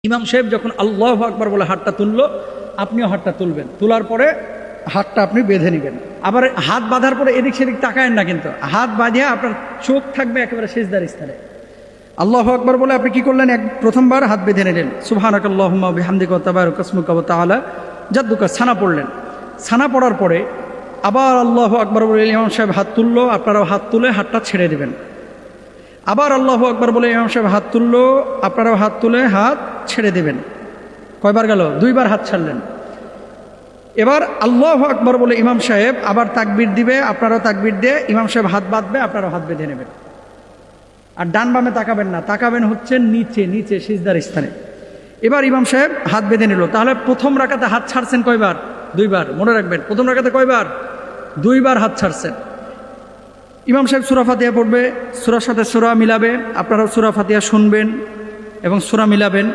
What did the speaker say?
ইমাম সাহেব যখন আল্লাহু আকবার বলে হাতটা তুললো, আপনিও হাতটা তুলবেন। তোলার পরে হাতটা আপনি বেঁধে নেবেন। আবার হাত বাঁধার পরে এদিক সেদিক তাকায়েন না, কিন্তু হাত বাঁধিয়ে আপনার চোখ থাকবে একেবারে সিজদার স্থানে। আল্লাহু আকবার বলে আপনি কি করলেন? প্রথমবার হাত বেঁধে নিলেন, সুবহানাকাল্লাহুম্মা ওয়া বিহামদিকা ওয়া তাবারাকা ইসমুকা ওয়া তাআলা জাদ্দুকা, ছানা পড়লেন। ছানা পড়ার পরে আবার আল্লাহু আকবার বলে ইমাম সাহেব হাত তুললো, আপনারাও হাত তুলে হাতটা ছেড়ে দেবেন। আবার আল্লাহু আকবার বলে ইমাম সাহেব হাত তুললো, আপনারাও হাত তুলে হাত ছেড়ে দেবেন। কয়বার গেল? দুইবার হাত ছাড়লেন। এবার আল্লাহু আকবার বলে ইমাম সাহেব আবার তাকবীর দিবে, আপনারাও তাকবীর দিয়ে ইমাম সাহেব হাত বাঁধবে, আপনারাও হাত বেঁধে নেবেন। আর ডান বামে তাকাবেন না, তাকাবেন হচ্ছে নিচে, নিচে সিজদার স্থানে। এবার ইমাম সাহেব হাত বেঁধে নিল। তাহলে প্রথম রাকাতে হাত ছাড়ছেন কয়বার? দুইবার। মনে রাখবেন, প্রথম রাকাতে কয়বার? দুইবার হাত ছাড়ছেন। ইমাম সাহেব সূরা ফাতিহা পড়বে, সূরার সাথে সূরা মিলাবে, আপনারাও সূরা ফাতিহা শুনবেন এবং সূরা মিলাবেন।